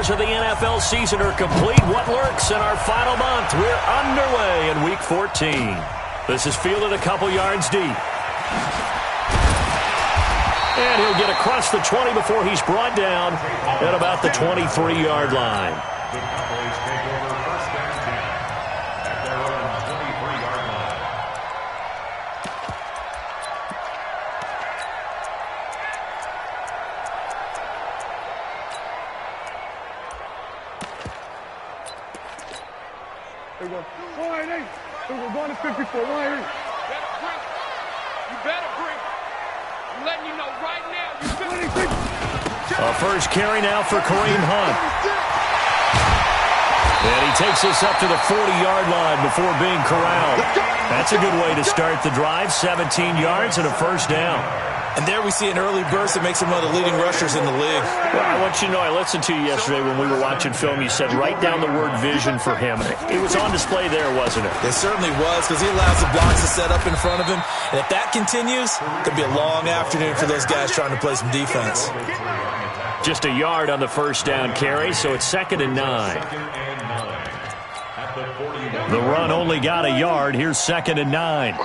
quarters of the NFL season are complete. What lurks in our final month? We're underway in Week 14. This is fielded a couple yards deep. And he'll get across the 20 before he's brought down at about the 23-yard line. We're going to 54. You better bring. I'm letting you know right now. A first carry now for Kareem Hunt. And he takes this up to the 40-yard line before being corralled. That's a good way to start the drive. 17 yards and a first down. And there we see an early burst that makes him one of the leading rushers in the league. Well, I want you to know, I listened to you yesterday when we were watching film. You said write down the word vision for him. It was on display there, wasn't it? It certainly was, because he allows the blocks to set up in front of him. And if that continues, it could be a long afternoon for those guys trying to play some defense. Just a yard on the first down carry, so it's 2nd and 9. The run only got a yard. Here's 2nd and 9.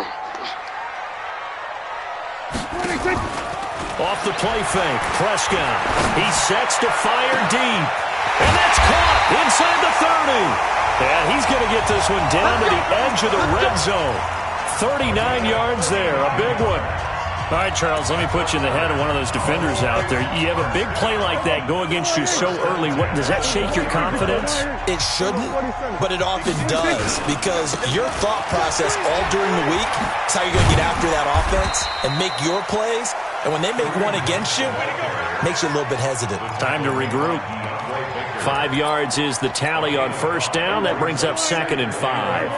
Off the play fake, Prescott. He sets to fire deep. And that's caught inside the 30. And he's going to get this one down to the edge of the red zone. 39 yards there, a big one. All right, Charles, let me put you in the head of one of those defenders out there. You have a big play like that go against you so early. What does that shake your confidence? It shouldn't, but it often does, because your thought process all during the week is how you're going to get after that offense and make your plays. And when they make one against you, it makes you a little bit hesitant. Time to regroup. 5 yards is the tally on first down. That brings up 2nd and 5.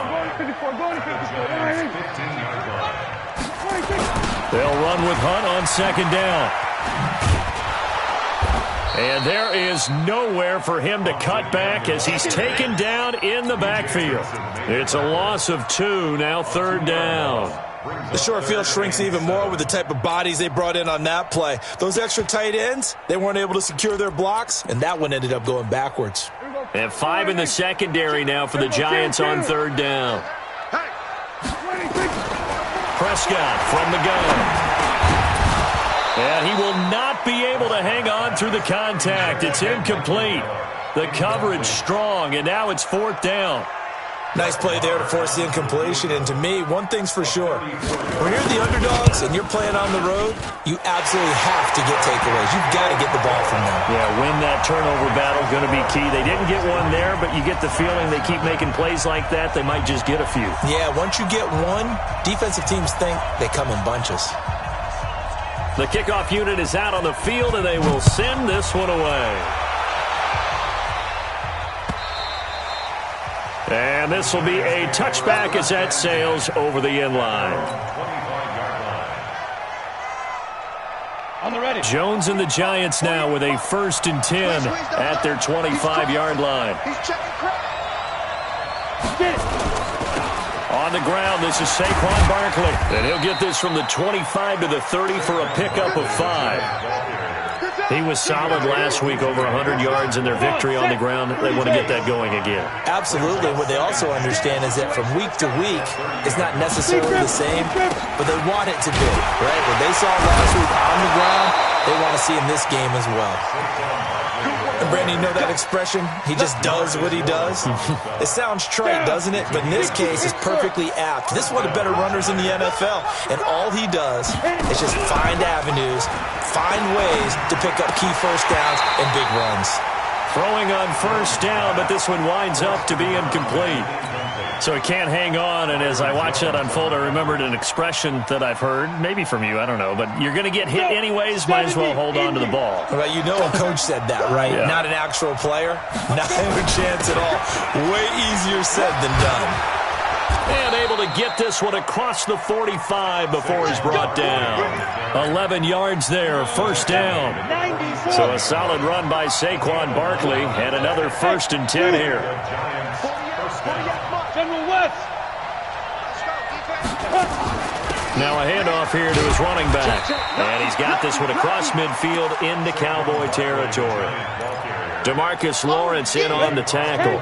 They'll run with Hunt on 2nd down. And there is nowhere for him to cut back as he's taken down in the backfield. It's a loss of 2, now 3rd down. The short field shrinks even more with the type of bodies they brought in on that play. Those extra tight ends, they weren't able to secure their blocks, and that one ended up going backwards. And 5 in the secondary now for the Giants on 3rd down. Prescott from the gun. And he will not be able to hang on through the contact. It's incomplete. The coverage strong, and now it's 4th down. Nice play there to force the incompletion. And to me, one thing's for sure. When you're the underdogs and you're playing on the road, you absolutely have to get takeaways. You've got to get the ball from them. Yeah, win that turnover battle, going to be key. They didn't get one there, but you get the feeling they keep making plays like that, they might just get a few. Yeah, once you get one, defensive teams think they come in bunches. The kickoff unit is out on the field, and they will send this one away. And this will be a touchback as that sails over the end line. On the ready. Jones and the Giants now with a 1st and 10 at their 25-yard line. On the ground, this is Saquon Barkley. And he'll get this from the 25 to the 30 for a pickup of 5. He was solid last week, over 100 yards in their victory on the ground. They want to get that going again. Absolutely. What they also understand is that from week to week, it's not necessarily the same, but they want it to be, right? What they saw last week on the ground, they want to see in this game as well. And Brandon, you know that expression? He just does what he does? It sounds trite, doesn't it? But in this case, it's perfectly apt. This is one of the better runners in the NFL, and all he does is just find avenues, find ways to pick up key first downs and big runs. Throwing on first down, but this one winds up to be incomplete. So he can't hang on, and as I watch that unfold, I remembered an expression that I've heard, maybe from you, I don't know, but you're going to get hit anyways, might as well hold on to the ball. Well, you know a coach said that, right? Yeah. Not an actual player. Not a chance at all. Way easier said than done. And able to get this one across the 45 before he's brought down. 11 yards there, 1st down. So a solid run by Saquon Barkley, and another 1st and 10 here. General West. Now a handoff here to his running back. And he's got this one across midfield into Cowboy territory. DeMarcus Lawrence in on the tackle.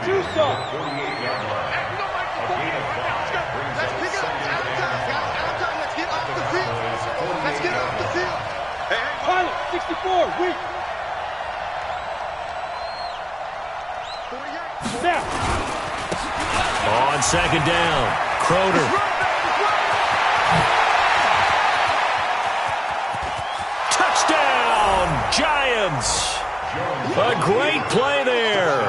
Pilot, 64, weak. Now. On second down, Crowder. Touchdown, Giants. A great play there.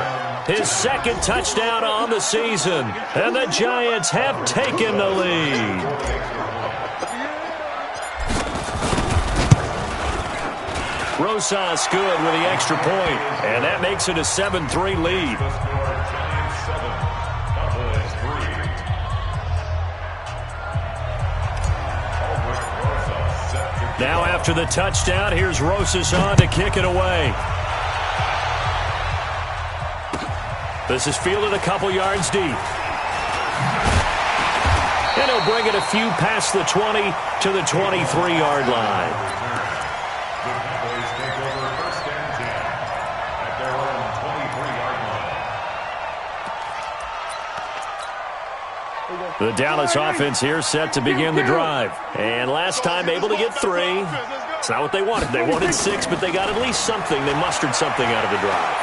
His second touchdown on the season. And the Giants have taken the lead. Rosas good with the extra point, and that makes it a 7-3 lead. Now after the touchdown, here's Rosas on to kick it away. This is fielded a couple yards deep. And he'll bring it a few past the 20 to the 23-yard line. The Dallas offense here set to begin the drive. And last time able to get 3. It's not what they wanted. They wanted 6, but they got at least something. They mustered something out of the drive.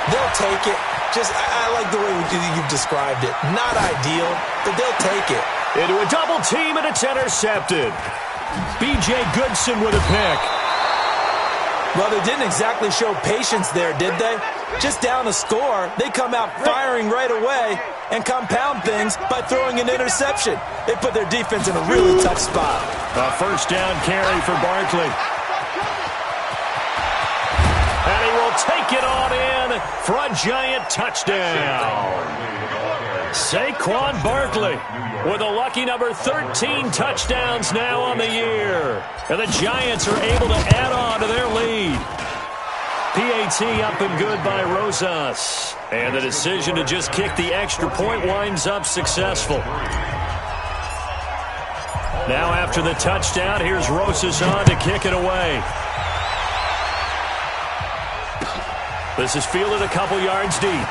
They'll take it. I like the way you've described it. Not ideal, but they'll take it. Into a double team, and it's intercepted. B.J. Goodson with a pick. Well, they didn't exactly show patience there, did they? Just down a score, they come out firing right away and compound things by throwing an interception. They put their defense in a really tough spot. A first down carry for Barkley. And he will take it on in for a Giant touchdown. Saquon Barkley with a lucky number 13 touchdowns now on the year. And the Giants are able to add on to their lead. PAT up and good by Rosas. And the decision to just kick the extra point winds up successful. Now after the touchdown, here's Rosas on to kick it away. This is fielded a couple yards deep.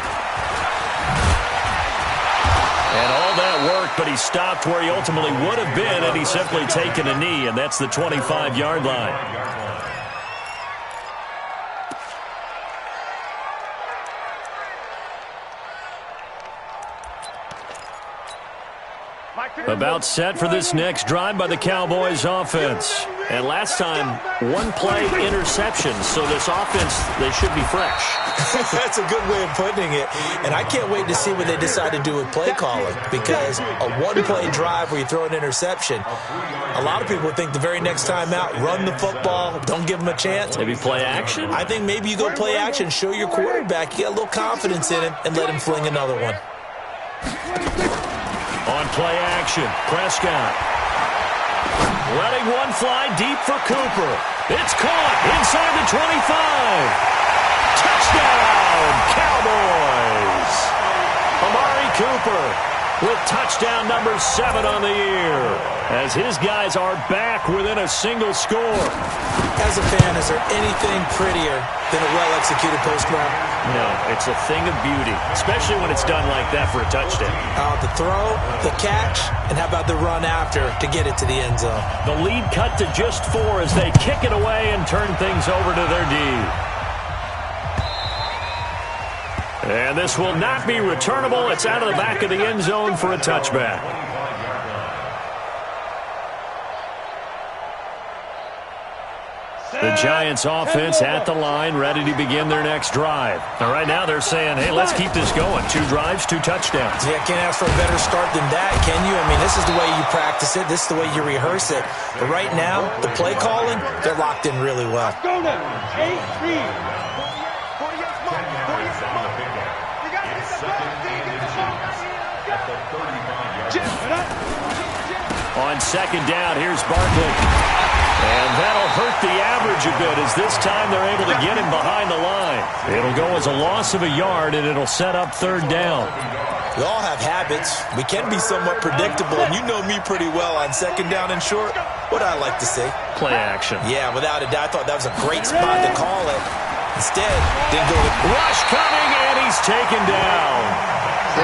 And all that worked, but he stopped where he ultimately would have been had he simply taken a knee, and that's the 25-yard line. About set for this next drive by the Cowboys offense. And last time, one play interception. So this offense, they should be fresh. That's a good way of putting it. And I can't wait to see what they decide to do with play calling. Because a one-play drive where you throw an interception, a lot of people think the very next time out, run the football, don't give them a chance. Maybe play action? I think maybe you go play action, show your quarterback, you get a little confidence in him, and let him fling another one. On play action, Prescott. Letting one fly deep for Cooper. It's caught inside the 25. Touchdown, Cowboys. Amari Cooper with touchdown number 7 on the year, as his guys are back within a single score. As a fan, is there anything prettier than a well-executed post-route? No, it's a thing of beauty, especially when it's done like that for a touchdown. The throw, the catch, and how about the run after to get it to the end zone? The lead cut to just 4 as they kick it away and turn things over to their D. And this will not be returnable. It's out of the back of the end zone for a touchback. The Giants offense at the line, ready to begin their next drive. Now, right now they're saying, hey, let's keep this going. 2 drives, 2 touchdowns. Yeah, can't ask for a better start than that, can you? I mean, this is the way you practice it. This is the way you rehearse it. But right now, the play calling, they're locked in really well. Go now. 8-3. On second down, here's Barkley. And that'll hurt the average a bit as this time they're able to get him behind the line. It'll go as a loss of a yard, and it'll set up 3rd down. We all have habits. We can be somewhat predictable, and you know me pretty well on second down and short. What I like to say? Play action. Yeah, without a doubt, I thought that was a great spot to call it. Instead, didn't go to... Rush coming, and he's taken down.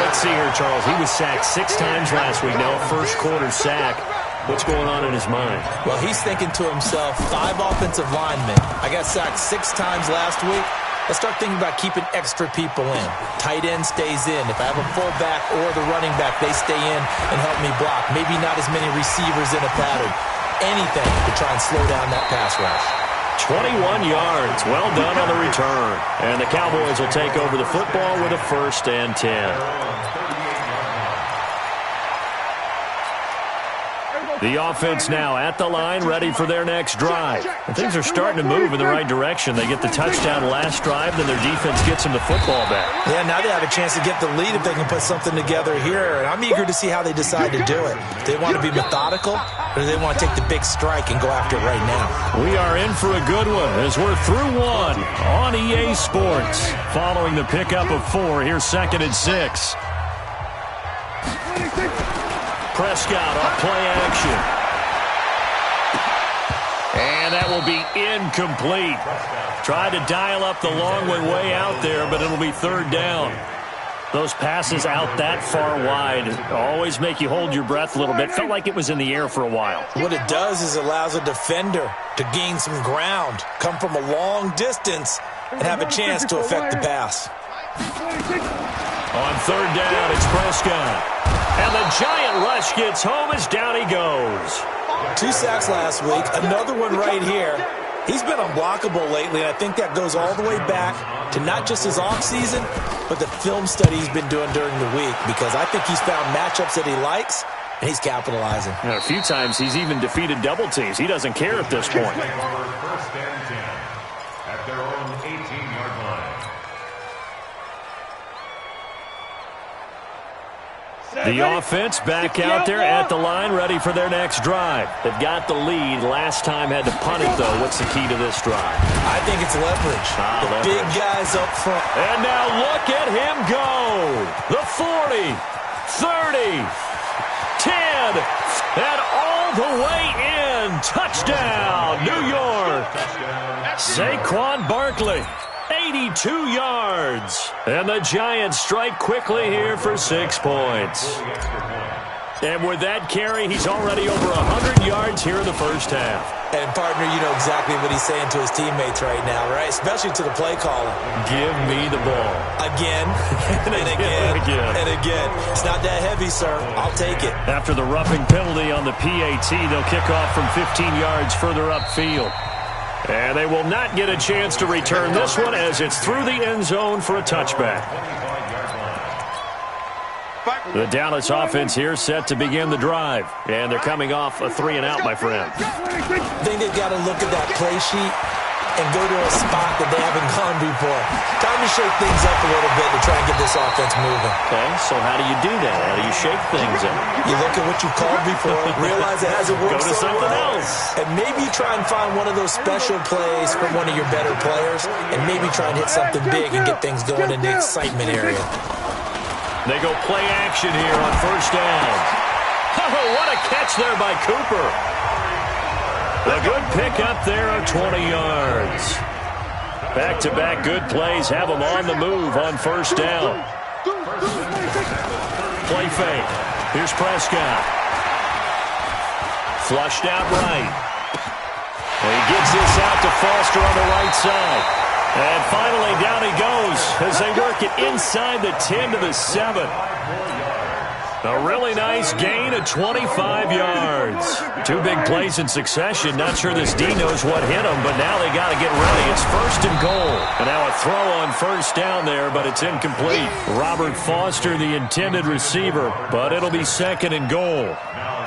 Let's see here, Charles. He was sacked 6 times last week. Now a first quarter sack. What's going on in his mind? Well, he's thinking to himself, 5 offensive linemen. I got sacked 6 times last week. Let's start thinking about keeping extra people in. Tight end stays in. If I have a fullback or the running back, they stay in and help me block. Maybe not as many receivers in a pattern. Anything to try and slow down that pass rush. 21 yards. Well done on the return. And the Cowboys will take over the football with a 1st and 10. The offense now at the line, ready for their next drive. And things are starting to move in the right direction. They get the touchdown last drive, then their defense gets them the football back. Yeah, now they have a chance to get the lead if they can put something together here. And I'm eager to see how they decide to do it. Do they want to be methodical, or do they want to take the big strike and go after it right now? We are in for a good one as we're through 1 on EA Sports. Following the pickup of 4, here's 2nd and 6. Prescott off play action. And that will be incomplete. Tried to dial up the long way out there, but it'll be 3rd down. Those passes out that far wide always make you hold your breath a little bit. Felt like it was in the air for a while. What it does is it allows a defender to gain some ground, come from a long distance, and have a chance to affect the pass. On 3rd down, it's Prescott. And the giant rush gets home as down he goes. 2 sacks last week, another one right here. He's been unblockable lately, and I think that goes all the way back to not just his offseason, but the film study he's been doing during the week, because I think he's found matchups that he likes, and he's capitalizing. And a few times he's even defeated double teams. He doesn't care at this point. At their own 18-yard line. The offense back out there at the line, ready for their next drive. They've got the lead. Last time had to punt it, though. What's the key to this drive? I think it's leverage. The big guys up front. And now look at him go. The 40, 30, 10, and all the way in. Touchdown, New York. Saquon Barkley. 82 yards. And the Giants strike quickly here for 6 points. And with that carry, he's already over 100 yards here in the first half. And, partner, you know exactly what he's saying to his teammates right now, right? Especially to the play caller. Give me the ball. Again, and again, and again. It's not that heavy, sir. I'll take it. After the roughing penalty on the PAT, they'll kick off from 15 yards further upfield. And they will not get a chance to return this one as it's through the end zone for a touchback. The Dallas offense here set to begin the drive. And they're coming off a 3-and-out, my friend. I think they've got to look at that play sheet and go to a spot that they haven't gone before. Time to shake things up a little bit to try and get this offense moving. Okay, so how do you do that? How do you shake things up? You look at what you've called before, realize it hasn't worked Go to so something well, else. and maybe try and find one of those special plays from one of your better players, and maybe try and hit something big and get things going in the excitement area. They go play action here on 1st down. Oh, what a catch there by Cooper. A good pickup there of 20 yards. Back-to-back good plays have them on the move on 1st down. Play fake. Here's Prescott. Flushed out right. And he gets this out to Foster on the right side. And finally down he goes as they work it inside the 10 to the 7. A really nice gain of 25 yards. 2 big plays in succession. Not sure this D knows what hit him, but now they got to get ready. It's 1st and goal. And now a throw on 1st down there, but it's incomplete. Robert Foster, the intended receiver, but it'll be 2nd and goal.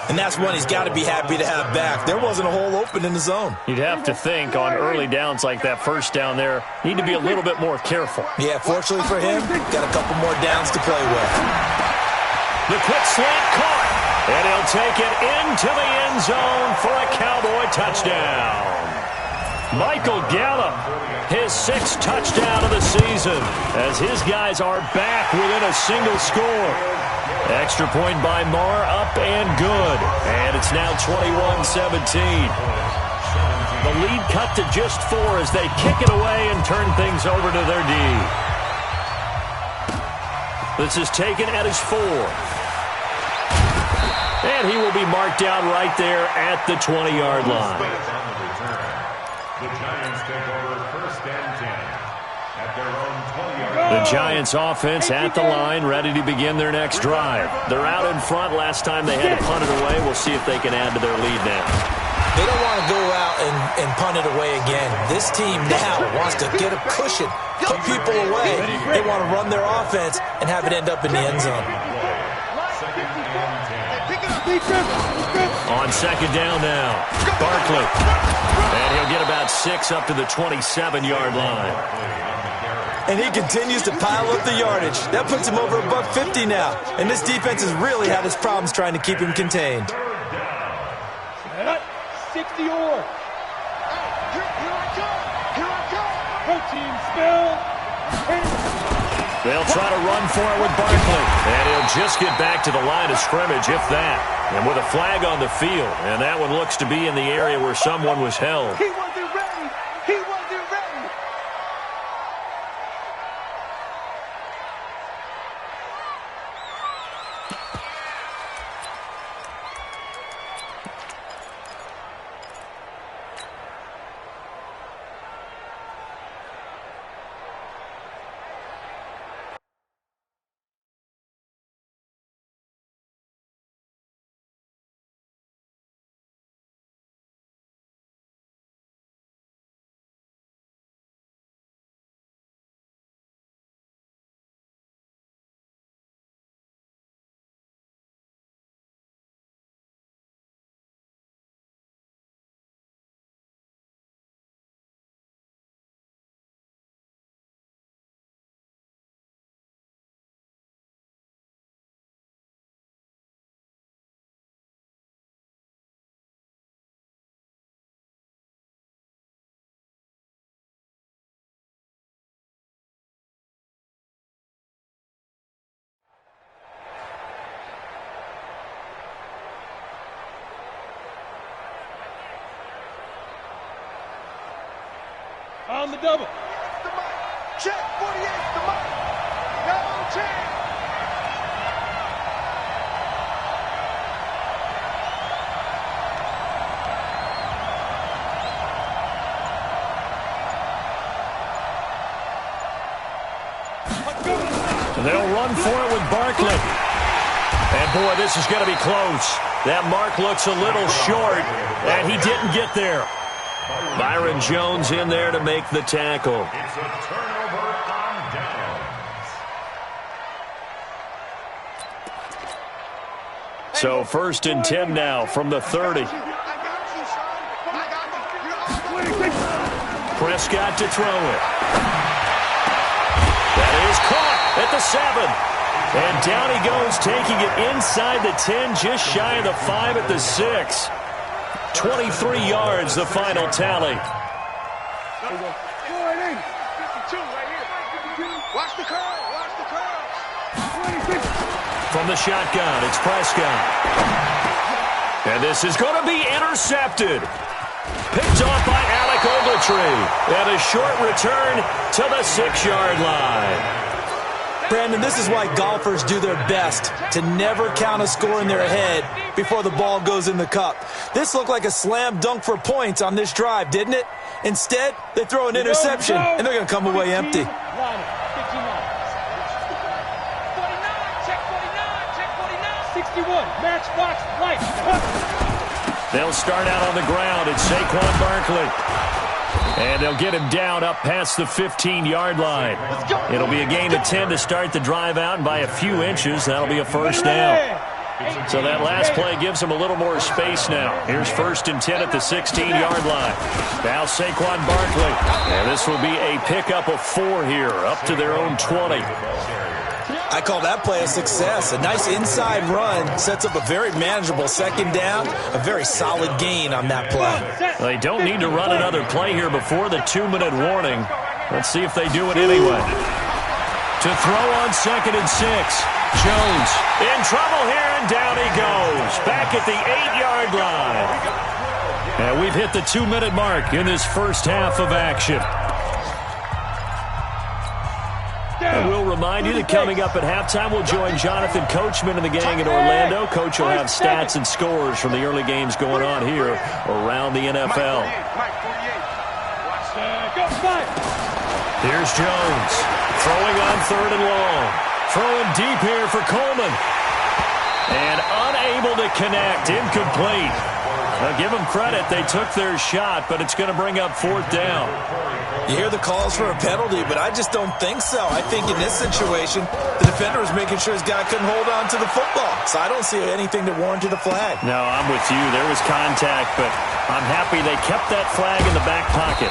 And that's one he's got to be happy to have back. There wasn't a hole open in the zone. You'd have to think on early downs like that 1st down there, need to be a little bit more careful. Yeah, fortunately for him, got a couple more downs to play with. The quick slant caught, and he'll take it into the end zone for a Cowboy touchdown. Michael Gallup, his 6th touchdown of the season, as his guys are back within a single score. Extra point by Marr, up and good. And it's now 21-17. The lead cut to just 4 as they kick it away and turn things over to their D. This is taken at his 4. And he will be marked down right there at the 20-yard line. The Giants take over 1st and 10 at their own 20-yard line. The Giants offense at the line, ready to begin their next drive. They're out in front. Last time they had to punt it away. We'll see if they can add to their lead now. They don't want to go out and punt it away again. This team now wants to get a cushion, put people away. They want to run their offense and have it end up in the end zone. On 2nd down now, Barkley. And he'll get about 6 up to the 27-yard line. And he continues to pile up the yardage. That puts him over $150 now. And this defense has really had its problems trying to keep him contained. 60 or. Protein spill. They'll try to run for it with Barkley. And he'll just get back to the line of scrimmage, if that. And with a flag on the field. And that one looks to be in the area where someone was held. He wasn't ready. He wasn't ready. On the double. Check 48, the mic. Double check. They'll run for it with Barkley. And, boy, this is going to be close. That mark looks a little short, and he didn't get there. Byron Jones in there to make the tackle. It's a turnover on downs. So 1st and 10 now from the 30. Prescott to throw it. That is caught at the 7. And down he goes, taking it inside the 10, just shy of the 5 at the 6. 23 yards, the final tally. Watch the curl. Watch the curl. From the shotgun, it's Prescott. And this is going to be intercepted. Picked off by Alec Ogletree. And a short return to the 6-yard line. Brandon, this is why golfers do their best to never count a score in their head before the ball goes in the cup. This looked like a slam dunk for points on this drive, didn't it? Instead, they throw an interception, and they're going to come away empty. 49, check 49, 61, matchbox light. They'll start out on the ground. It's Saquon Barkley. And they'll get him down up past the 15-yard line. It'll be a gain of 10 to start the drive out, and by a few inches, that'll be a first down. So that last play gives them a little more space now. Here's 1st and 10 at the 16-yard line. Now Saquon Barkley. And this will be a pickup of 4 here, up to their own 20. I call that play a success. A nice inside run sets up a very manageable second down, a very solid gain on that play. They don't need to run another play here before the 2-minute warning. Let's see if they do it anyway. To throw on 2nd and 6. Jones in trouble here, and down he goes. Back at the 8-yard line. And we've hit the 2-minute mark in this first half of action. And we'll remind you that coming up at halftime, we'll join Jonathan Coachman and the gang in Orlando. Coach will have stats and scores from the early games going on here around the NFL. Here's Jones, throwing on 3rd and long. Throwing deep here for Coleman. And unable to connect, incomplete. Now give them credit, they took their shot, but it's going to bring up 4th down. You hear the calls for a penalty, but I just don't think so. I think in this situation, the defender was making sure his guy couldn't hold on to the football. So I don't see anything that warranted a flag. No, I'm with you. There was contact, but I'm happy they kept that flag in the back pocket.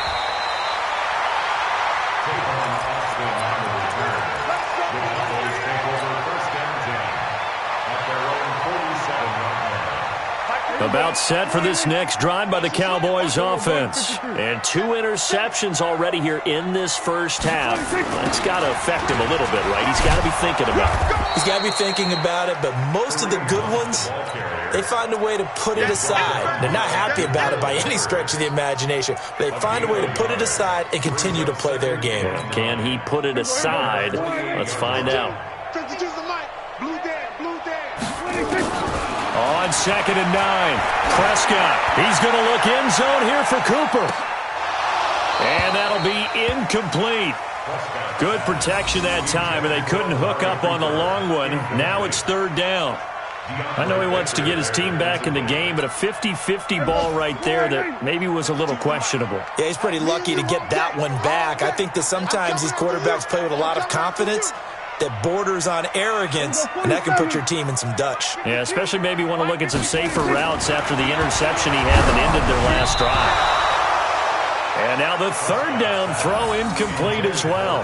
About set for this next drive by the Cowboys offense. And 2 interceptions already here in this first half. That's got to affect him a little bit, right? He's got to be thinking about it. He's got to be thinking about it, but most of the good ones, they find a way to put it aside. They're not happy about it by any stretch of the imagination. They find a way to put it aside and continue to play their game. Can he put it aside? Let's find out. On 2nd and 9, Prescott. He's going to look end zone here for Cooper. And that'll be incomplete. Good protection that time, and they couldn't hook up on the long one. Now it's 3rd down. I know he wants to get his team back in the game, but a 50-50 ball right there that maybe was a little questionable. Yeah, he's pretty lucky to get that one back. I think that sometimes these quarterbacks play with a lot of confidence that borders on arrogance, and that can put your team in some Dutch. Yeah, especially maybe want to look at some safer routes after the interception he had that ended their last drive. And now the 3rd down throw incomplete as well.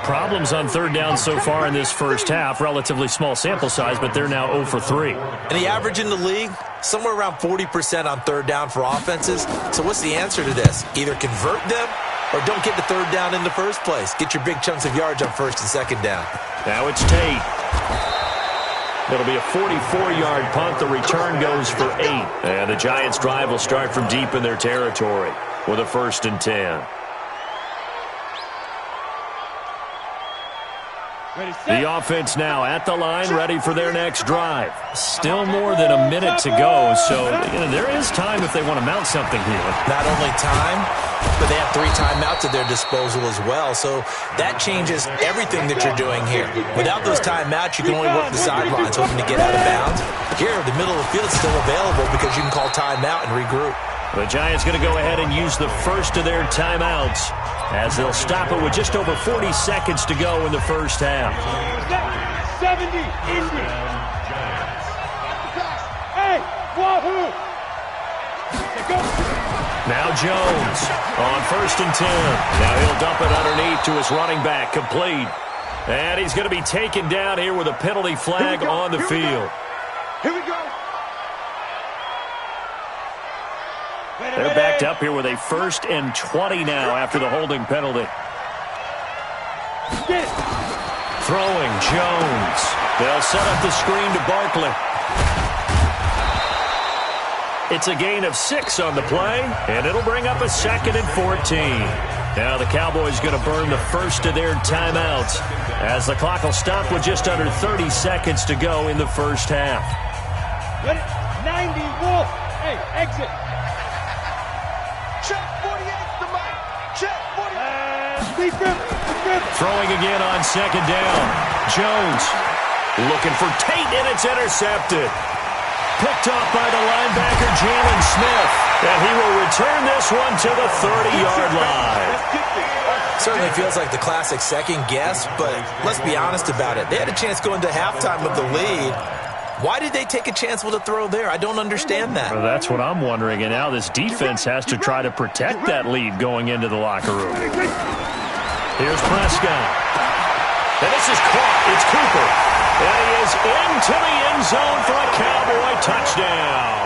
Problems on 3rd down so far in this first half. Relatively small sample size, but they're now 0 for 3. And the average in the league, somewhere around 40% on 3rd down for offenses. So what's the answer to this? Either convert them or don't get the 3rd down in the first place. Get your big chunks of yards on 1st and 2nd down. Now it's Tate. It'll be a 44-yard punt. The return goes for 8. And the Giants' drive will start from deep in their territory with a 1st and 10. The offense now at the line, ready for their next drive. Still more than a minute to go, so there is time if they want to mount something here. Not only time, but they have 3 timeouts at their disposal as well, so that changes everything that you're doing here. Without those timeouts, you can only work the sidelines hoping to get out of bounds. Here, the middle of the field is still available because you can call timeout and regroup. The Giants going to go ahead and use the first of their timeouts as they'll stop it with just over 40 seconds to go in the first half. 70, Indy. Hey, wahoo! Now Jones on 1st and 10. Now he'll dump it underneath to his running back, complete. And he's going to be taken down here with a penalty flag on the field. Here we go. They're backed up here with a 1st and 20 now after the holding penalty. Throwing Jones. They'll set up the screen to Barkley. It's a gain of 6 on the play, and it'll bring up a 2nd and 14. Now the Cowboys going to burn the first of their timeouts as the clock will stop with just under 30 seconds to go in the first half. 90, Wolf. Hey, exit. Check 48, the mic. Check 48. Throwing again on 2nd down. Jones looking for Tate, and it's intercepted. Picked off by the linebacker, Jalen Smith. And he will return this one to the 30-yard line. Certainly feels like the classic second guess, but let's be honest about it. They had a chance going to halftime with the lead. Why did they take a chance with a throw there? I don't understand that. Well, that's what I'm wondering, and now this defense has to try to protect that lead going into the locker room. Here's Prescott. And this is caught. It's Cooper. And he is into the end zone for a Cowboy touchdown.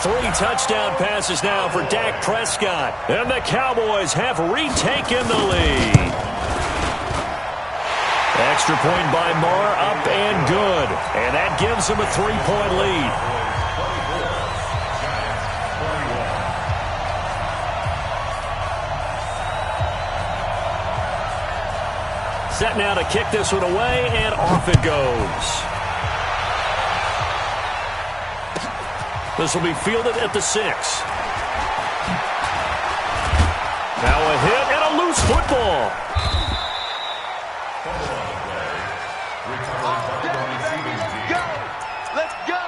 3 touchdown passes now for Dak Prescott. And the Cowboys have retaken the lead. Extra point by Marr, up and good. And that gives them a 3-point lead. Set now to kick this one away, and off it goes. This will be fielded at the 6. Now a hit and a loose football. Let's go.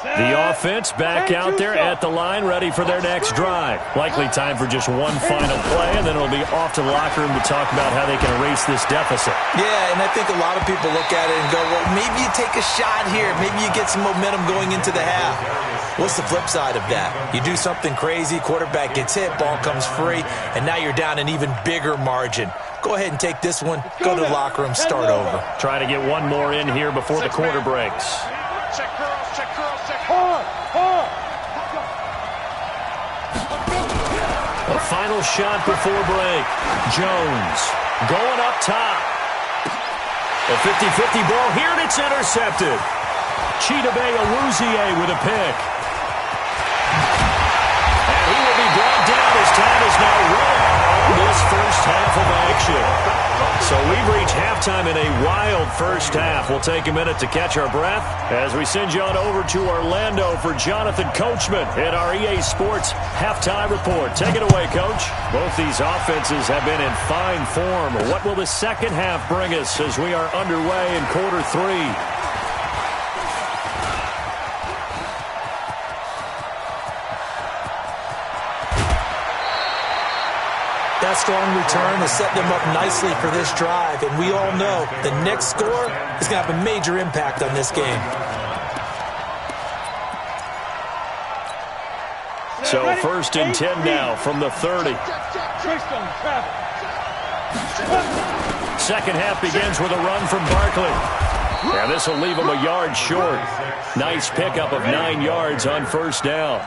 The offense back out there at the line, ready for their next drive. Likely time for just one final play, and then it'll be off to the locker room to talk about how they can erase this deficit. Yeah, and I think a lot of people look at it and go, well, maybe you take a shot here. Maybe you get some momentum going into the half. What's the flip side of that? You do something crazy, quarterback gets hit, ball comes free, and now you're down an even bigger margin. Go ahead and take this one, go to the locker room, start over. Try to get one more in here before the quarter breaks. Check girls, check girls, check hard. A final shot before break. Jones going up top. A 50-50 ball here, and it's intercepted. Chidobe Awuzie with a pick. And he will be brought down as time is now run on this first half of action. So we've reached halftime in a wild first half. We'll take a minute to catch our breath as we send you on over to Orlando for Jonathan Coachman in our EA Sports halftime report. Take it away, Coach. Both these offenses have been in fine form. What will the second half bring us as we are underway in quarter 3? That strong return has set them up nicely for this drive, and we all know the next score is going to have a major impact on this game. So 1st and 10 now from the 30. Second half begins with a run from Barkley. And this will leave him a yard short. Nice pickup of 9 yards on first down.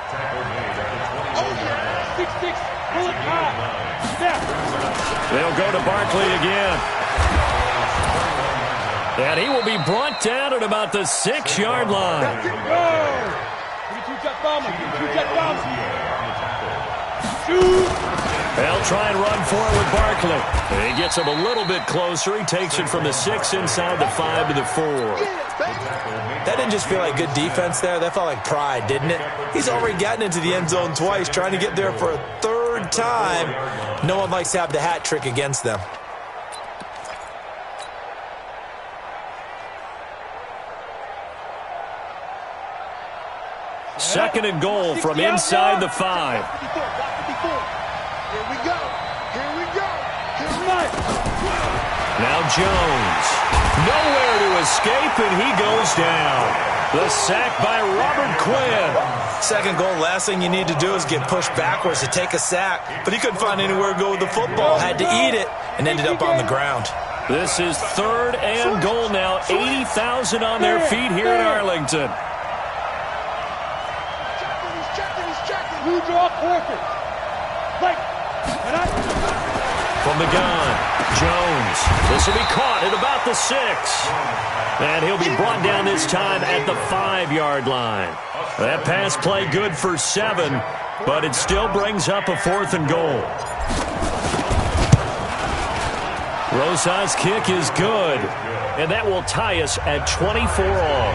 They'll go to Barkley again. And he will be brought down at about the 6-yard line. They'll try and run for it with Barkley. And he gets him a little bit closer. He takes it from the 6 inside the 5 to the 4. That didn't just feel like good defense there. That felt like pride, didn't it? He's already gotten into the end zone twice, trying to get there for a 3rd time. No one likes to have the hat trick against them. Second and goal from inside the 5. Here we go. Here we go. Now Jones. Nowhere to escape, and he goes down. The sack by Robert Quinn. Second goal, last thing you need to do is get pushed backwards to take a sack. But he couldn't find anywhere to go with the football. Had to eat it and ended up on the ground. This is 3rd and goal now. 80,000 on their feet here in Arlington. From the gun, Jones. This will be caught at about the 6. And he'll be brought down this time at the 5-yard line. That pass play good for 7, but it still brings up a 4th and goal. Rosas' kick is good, and that will tie us at 24 all.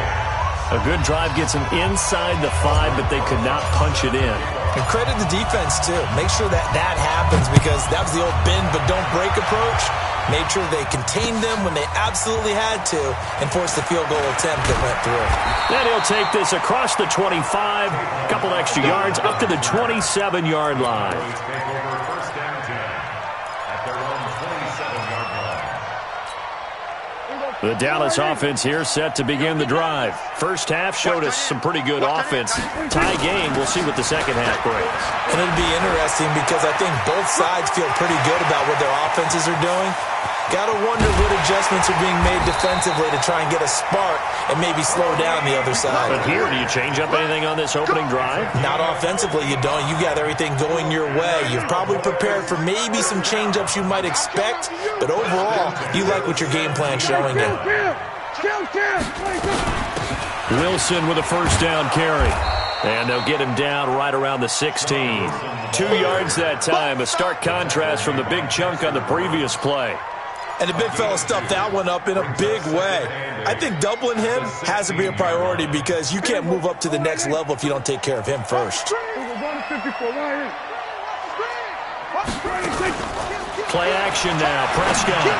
A good drive gets them inside the 5, but they could not punch it in. And credit the defense, too. Make sure that happens, because that was the old bend but don't break approach. Made sure they contained them when they absolutely had to and forced the field goal attempt that went through. Then he'll take this across the 25, a couple extra yards, up to the 27-yard line. First down 10 at their own 27-yard line. The Dallas offense here set to begin the drive. First half showed us some pretty good offense. Tie game, we'll see what the second half brings. And it'll be interesting because I think both sides feel pretty good about what their offenses are doing. Got to wonder what adjustments are being made defensively to try and get a spark and maybe slow down the other side. But here, do you change up anything on this opening drive? Not offensively, you don't. You got everything going your way. You've probably prepared for maybe some change-ups you might expect, but overall, you like what your game plan's showing you. Wilson with a first down carry. And they'll get him down right around the 16. 2 yards that time, a stark contrast from the big chunk on the previous play. And the big fella stuffed that one up in a big way. I think doubling him has to be a priority because you can't move up to the next level if you don't take care of him first. Play action now, Prescott.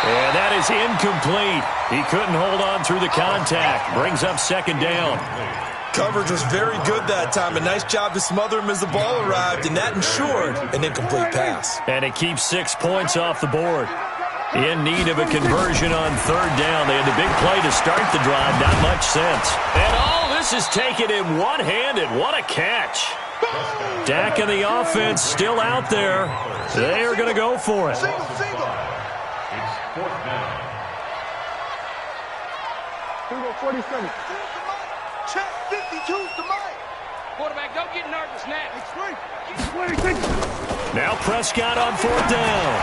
And that is incomplete. He couldn't hold on through the contact. Brings up second down. Coverage was very good that time. A nice job to smother him as the ball arrived, and that ensured an incomplete pass. And it keeps 6 points off the board. In need of a conversion on third down. They had the big play to start the drive. Not much sense. And all this is taken in one-handed. What a catch. Dak and the offense still out there. They are going to go for it. It's fourth down. 47. Check 52's to Mike. Quarterback, don't get nervous now. Now Prescott on fourth down.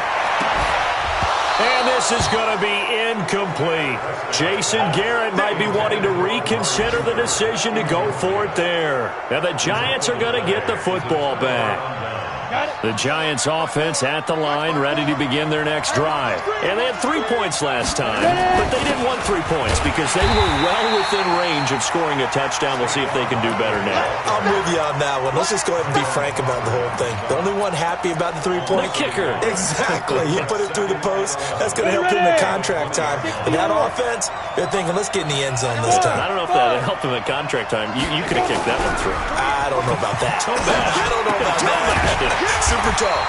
And this is going to be incomplete. Jason Garrett might be wanting to reconsider the decision to go for it there. Now the Giants are going to get the football back. The Giants offense at the line, ready to begin their next drive. And they had 3 points last time, but they didn't want 3 points because they were well within range of scoring a touchdown. We'll see if they can do better now. I'm with you on that one. Let's just go ahead and be frank about the whole thing. The only one happy about the 3-point? The kicker. Exactly. He put it through the post. That's going to help him in contract time. And that offense, they're thinking, let's get in the end zone this time. I don't know if that helped him at contract time. You could have kicked that one through. I don't know about that. Toe bash. I don't know about that. Super toe.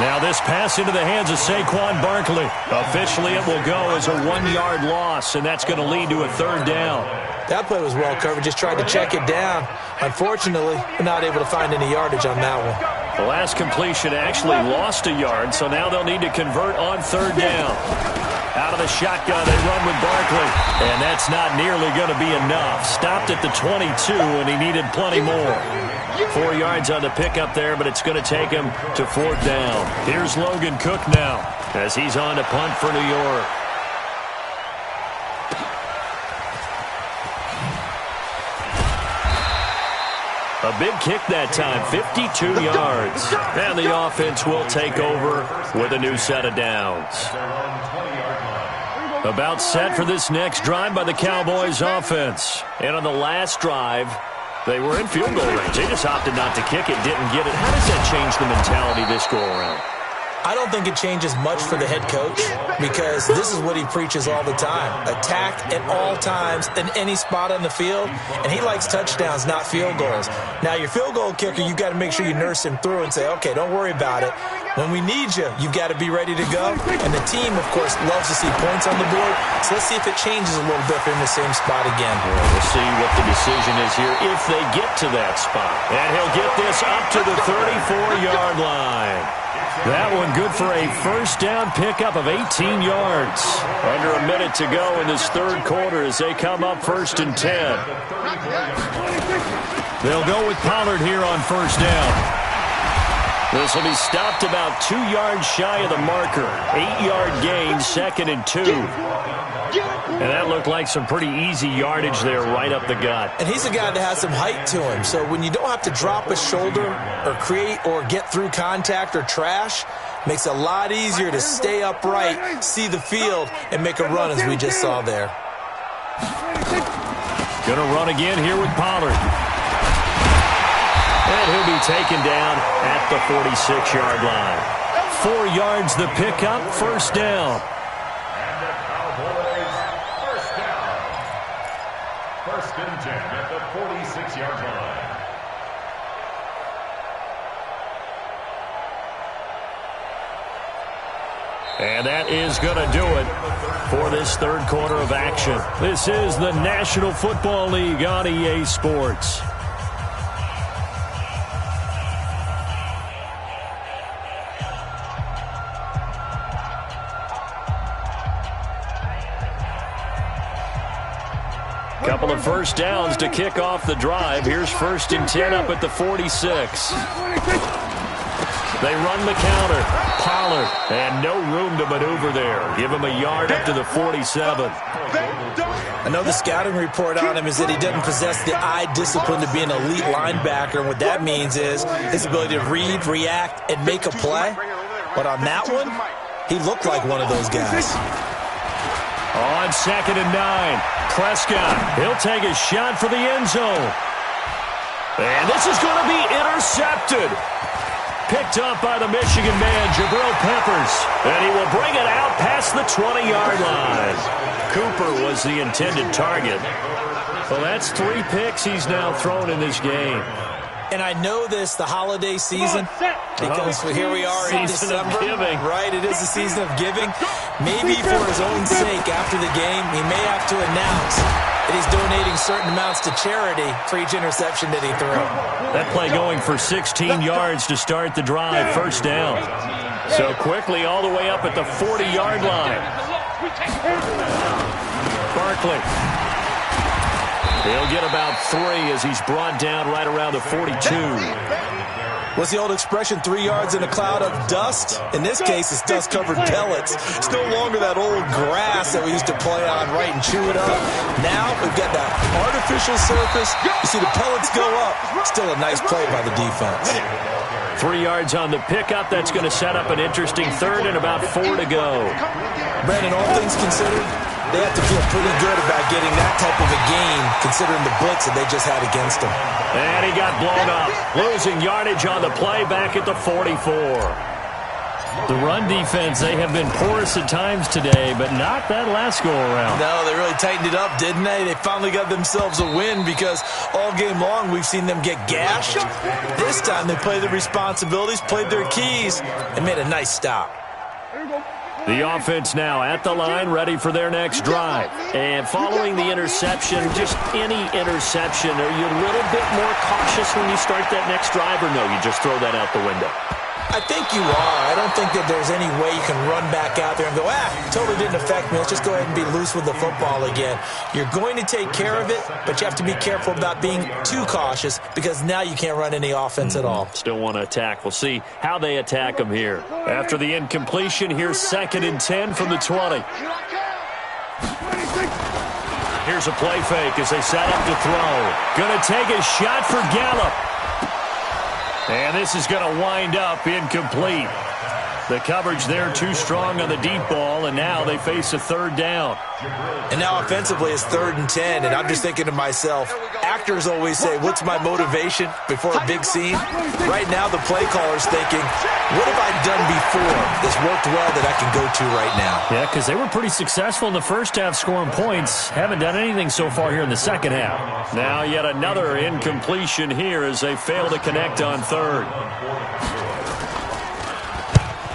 Now this pass into the hands of Saquon Barkley. Officially it will go as a 1-yard loss, and that's going to lead to a third down. That play was well covered. Just tried to check it down. Unfortunately, we're not able to find any yardage on that one. The last completion actually lost a yard, so now they'll need to convert on third down. Out of the shotgun, they run with Barkley, and that's not nearly going to be enough. Stopped at the 22, and he needed plenty more. 4 yards on the pickup there, but it's going to take him to fourth down. Here's Logan Cook now as he's on to punt for New York. A big kick that time, 52 yards. And the offense will take over with a new set of downs. About set for this next drive by the Cowboys offense. And on the last drive, they were in field goal range. They just opted not to kick it, didn't get it. How does that change the mentality this go around? I don't think it changes much for the head coach because this is what he preaches all the time. Attack at all times in any spot on the field, and he likes touchdowns, not field goals. Now, your field goal kicker, you've got to make sure you nurse him through and say, okay, don't worry about it. When we need you, you've got to be ready to go. And the team, of course, loves to see points on the board. So let's see if it changes a little bit if they're in the same spot again. Well, we'll see what the decision is here if they get to that spot. And he'll get this up to the 34-yard line. That one good for a first down pickup of 18 yards. Under a minute to go in this third quarter as they come up 1st and 10. They'll go with Pollard here on first down. This will be stopped about 2 yards shy of the marker. 8-yard gain, 2nd and 2. And that looked like some pretty easy yardage there right up the gut. And he's a guy that has some height to him. So when you don't have to drop a shoulder or create or get through contact or trash, makes it a lot easier to stay upright, see the field, and make a run as we just saw there. Going to run again here with Pollard. And he'll be taken down at the 46-yard line. 4 yards the pickup, first down. And the Cowboys first down. 1st and 10 at the 46-yard line. And that is going to do it for this third quarter of action. This is the National Football League on EA Sports. Couple of first downs to kick off the drive. Here's 1st and 10 up at the 46. They run the counter. Pollard, and no room to maneuver there. Give him a yard up to the 47. I know the scouting report on him is that he doesn't possess the eye discipline to be an elite linebacker. And what that means is his ability to read, react, and make a play. But on that one, he looked like one of those guys. On 2nd and 9, Prescott, he'll take a shot for the end zone. And this is going to be intercepted. Picked up by the Michigan man, Jabril Peppers. And he will bring it out past the 20-yard line. Cooper was the intended target. Well, that's 3 picks he's now thrown in this game. And I know this, the holiday season, because here we are in December. Right, it is the season of giving. Maybe for his own sake, after the game, he may have to announce that he's donating certain amounts to charity for each interception that he threw. That play going for 16 yards to start the drive, 1st down. So quickly all the way up at the 40-yard line. Barkley. He'll get about 3 as he's brought down right around the 42. What's the old expression, 3 yards in a cloud of dust? In this case, it's dust-covered pellets. It's no longer that old grass that we used to play on, right, and chew it up. Now we've got that artificial surface. You see the pellets go up. Still a nice play by the defense. 3 yards on the pickup. That's going to set up an interesting 3rd and about 4 to go. Brandon, all things considered, they have to feel pretty good about getting that type of a gain, considering the blitz that they just had against them. And he got blown up. Losing yardage on the play back at the 44. The run defense, they have been porous at times today, but not that last go-around. No, they really tightened it up, didn't they? They finally got themselves a win because all game long we've seen them get gashed. This time they played their responsibilities, played their keys, and made a nice stop. The offense now at the line, ready for their next drive. And following the interception, just any interception, are you a little bit more cautious when you start that next drive, or no, you just throw that out the window? I think you are. I don't think that there's any way you can run back out there and go, totally didn't affect me. Let's just go ahead and be loose with the football again. You're going to take care of it, but you have to be careful about being too cautious because now you can't run any offense at all. Still want to attack. We'll see how they attack them here. After the incompletion, here's 2nd and 10 from the 20. Here's a play fake as they set up to throw. Going to take a shot for Gallup. And this is going to wind up incomplete. The coverage there too strong on the deep ball, and now they face a 3rd down. And now offensively it's 3rd and 10, and I'm just thinking to myself, actors always say, what's my motivation before a big scene? Right now the play caller's thinking, what have I done before that's worked well that I can go to right now? Yeah, because they were pretty successful in the first half scoring points. Haven't done anything so far here in the second half. Now yet another incompletion here as they fail to connect on 3rd.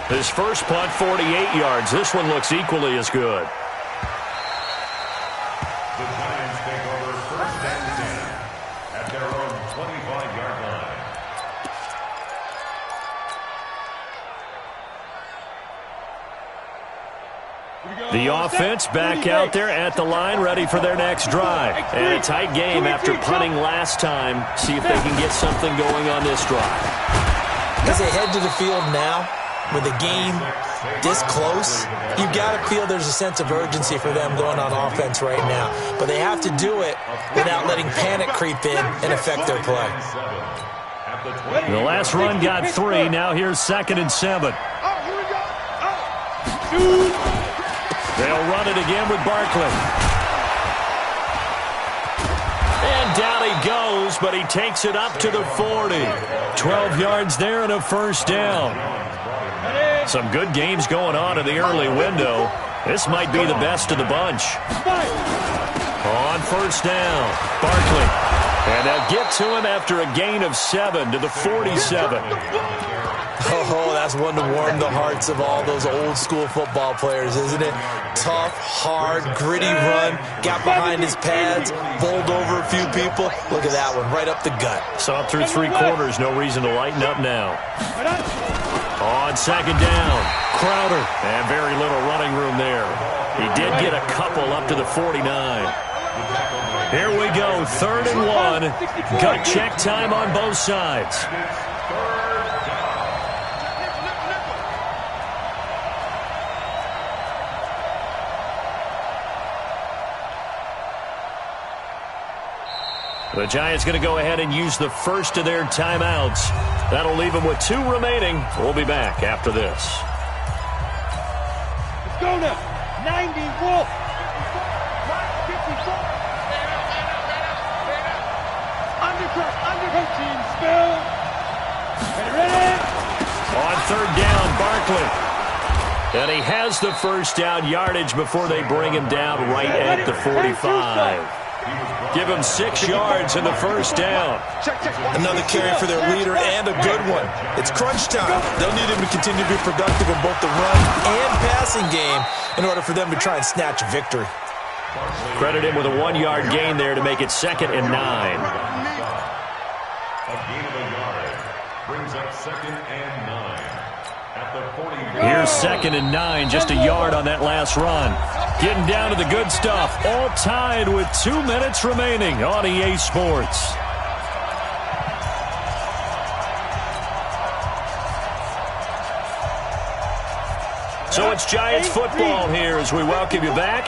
His first punt, 48 yards. This one looks equally as good. The Giants take over 1st and 10 at their own 25-yard line. The offense back out there at the line, ready for their next drive. And a tight game after punting last time. See if they can get something going on this drive. As they head to the field now, with the game this close, you've got to feel there's a sense of urgency for them going on offense right now. But they have to do it without letting panic creep in and affect their play. The last run got 3. Now here's 2nd and 7. They'll run it again with Barkley. And down he goes, but he takes it up to the 40. 12 yards there and a 1st down. Some good games going on in the early window. This might be the best of the bunch. On 1st down, Barkley. And they'll get to him after a gain of 7 to the 47. Oh, that's one to warm the hearts of all those old school football players, isn't it? Tough, hard, gritty run, got behind his pads, bowled over a few people. Look at that one, right up the gut. Saw through 3 quarters, no reason to lighten up now. On second down, Crowder, and very little running room there. He did get a couple up to the 49. Here we go, 3rd and 1. Gut check time on both sides. The Giants going to go ahead and use the first of their timeouts. That'll leave them with 2 remaining. We'll be back after this. Let's go now. 90 Wolf. 54. Under team spill. Ready. On 3rd down, Barkley. And he has the first down yardage before they bring him down right at the 45. Give him 6 yards in the first down. Another carry for their leader and a good one. It's crunch time. They'll need him to continue to be productive in both the run and passing game in order for them to try and snatch a victory. Credit him with a 1-yard gain there to make it 2nd and 9. A gain of a yard brings up 2nd and 9 at the 40. Here's 2nd and 9, just a yard on that last run. Getting down to the good stuff, all tied with 2 minutes remaining on EA Sports. So it's Giants football here as we welcome you back.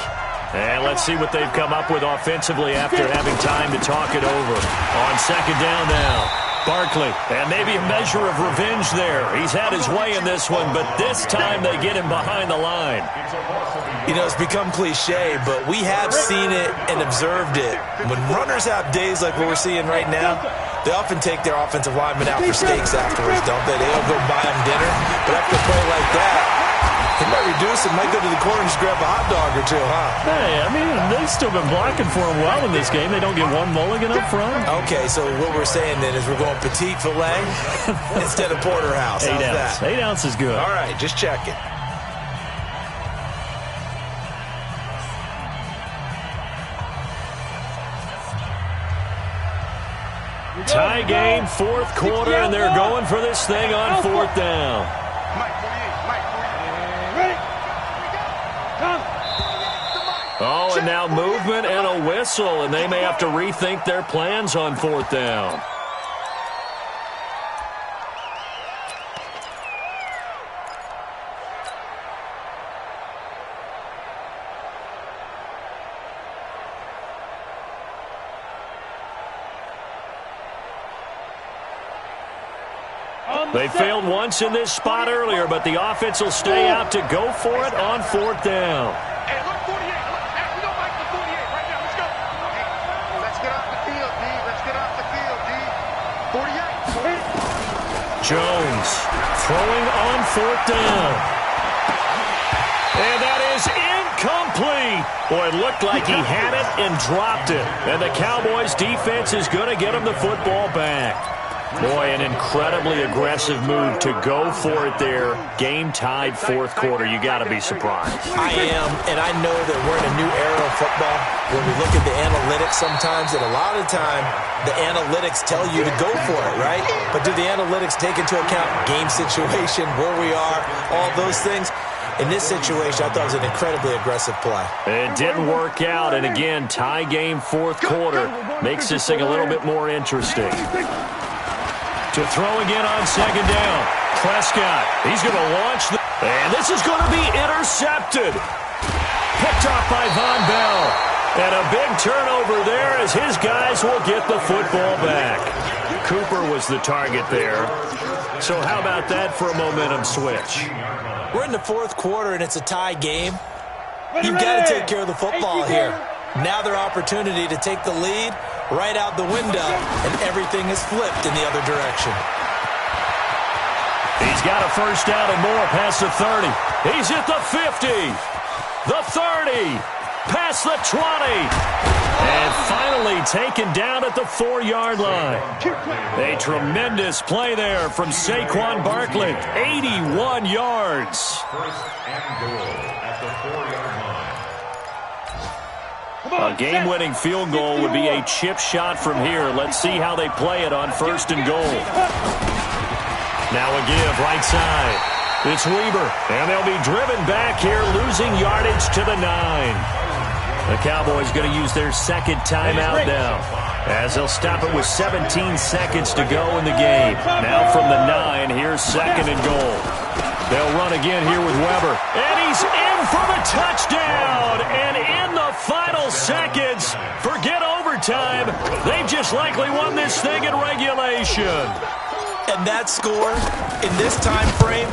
And let's see what they've come up with offensively after having time to talk it over. On 2nd down now. Barkley, and maybe a measure of revenge there. He's had his way in this one, but this time they get him behind the line. You know, it's become cliche, but we have seen it and observed it. When runners have days like what we're seeing right now, they often take their offensive linemen out for steaks afterwards, don't they? They'll go buy them dinner, but after a play like that, they might reduce it, might go to the corner and just grab a hot dog or 2, huh? Hey, I mean, they've still been blocking for him well in this game. They don't get one mulligan up front. Okay, so what we're saying then is we're going petite filet instead of porterhouse. How's 8 ounce. that? 8 ounce is good. All right, just checking. Tie game, 4th quarter, and they're going for this thing on 4th down. Oh, and now movement and a whistle, and they may have to rethink their plans on 4th down. They failed once in this spot earlier, but the offense will stay out to go for it on 4th down. Hey, look, 48. Look, we don't like the 48 right now. Let's go. Hey, let's get off the field, D. Let's get off the field, D. 48. Jones throwing on 4th down. And that is incomplete. Boy, it looked like he had it and dropped it. And the Cowboys' defense is going to get him the football back. Boy, an incredibly aggressive move to go for it there. Game tied 4th quarter. You got to be surprised. I am, and I know that we're in a new era of football when we look at the analytics sometimes, and a lot of the time the analytics tell you to go for it, right? But do the analytics take into account game situation, where we are, all those things? In this situation, I thought it was an incredibly aggressive play. It didn't work out, and again, tie game 4th quarter makes this thing a little bit more interesting. To throw again on 2nd down. Prescott, he's going to launch. And this is going to be intercepted. Picked off by Von Bell. And a big turnover there as his guys will get the football back. Cooper was the target there. So how about that for a momentum switch? We're in the 4th quarter, and it's a tie game. You've got to take care of the football here. Now their opportunity to take the lead right out the window, and everything is flipped in the other direction. He's got a first down and more past the 30. He's at the 50, the 30, past the 20, and finally finally taken down at the 4-yard line. A tremendous play there from Saquon Barkley. 81 yards. First and goal at the 4-yard line. A game-winning field goal would be a chip shot from here. Let's see how they play it on first and goal. Now a give right side. It's Weber, and they'll be driven back here, losing yardage to the 9. The Cowboys going to use their second timeout now, as they'll stop it with 17 seconds to go in the game. Now from the 9, here's second and goal. They'll run again here with Weber, and he's in for the touchdown. And in the final seconds, forget overtime, they've just likely won this thing in regulation. And that score, in this time frame,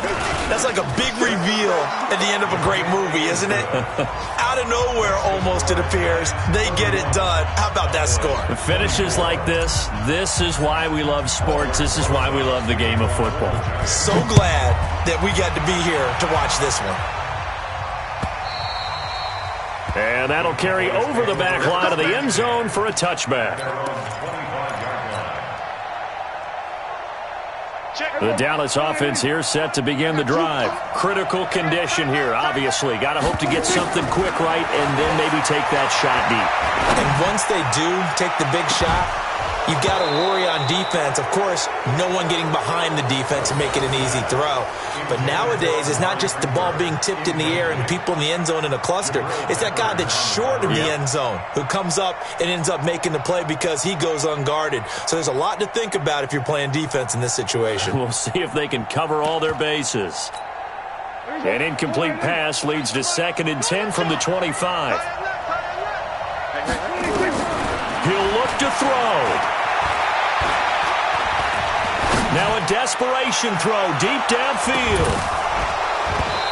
that's like a big reveal at the end of a great movie, isn't it? Out of nowhere, almost, it appears, they get it done. How about that score? Finishes like this is why we love sports. This is why we love the game of football. So glad that we got to be here to watch this one. And that'll carry over the back line of the end zone for a touchback. The Dallas offense here set to begin the drive. Critical condition here, obviously. Got to hope to get something quick right and then maybe take that shot deep. And once they do take the big shot, you've got to worry on defense. Of course, no one getting behind the defense and making an easy throw. But nowadays, it's not just the ball being tipped in the air and people in the end zone in a cluster. It's that guy that's short of the end zone who comes up and ends up making the play because he goes unguarded. So there's a lot to think about if you're playing defense in this situation. We'll see if they can cover all their bases. An incomplete pass leads to 2nd and 10 from the 25. He'll look to throw. Now a desperation throw deep downfield.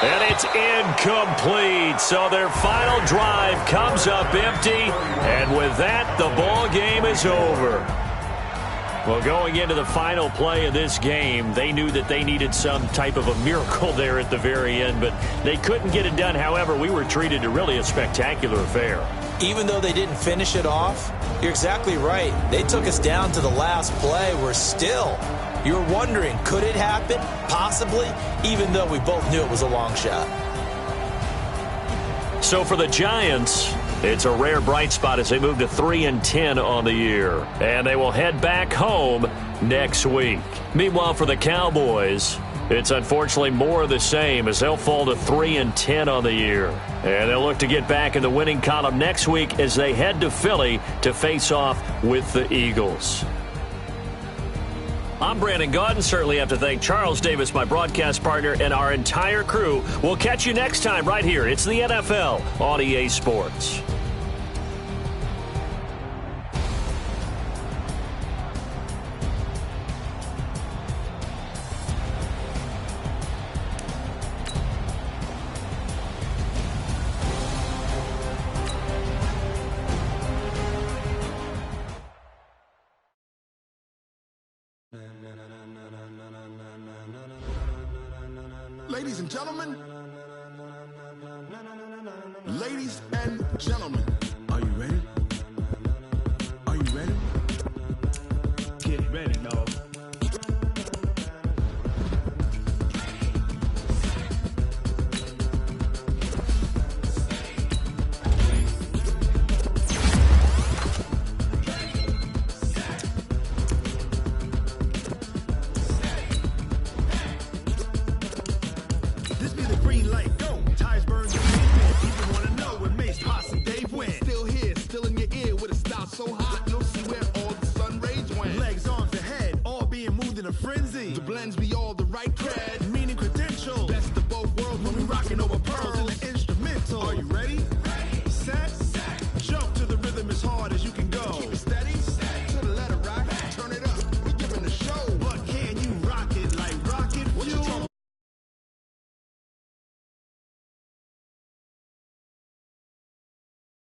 And it's incomplete. So their final drive comes up empty. And with that, the ball game is over. Well, going into the final play of this game, they knew that they needed some type of a miracle there at the very end, but they couldn't get it done. However, we were treated to really a spectacular affair. Even though they didn't finish it off, you're exactly right. They took us down to the last play. We're still, you're wondering, could it happen? Possibly, even though we both knew it was a long shot. So for the Giants, it's a rare bright spot as they move to 3-10 on the year. And they will head back home next week. Meanwhile, for the Cowboys, it's unfortunately more of the same as they'll fall to 3-10 on the year. And they'll look to get back in the winning column next week as they head to Philly to face off with the Eagles. I'm Brandon Gaudin. Certainly have to thank Charles Davis, my broadcast partner, and our entire crew. We'll catch you next time right here. It's the NFL on EA Sports. Ladies and gentlemen,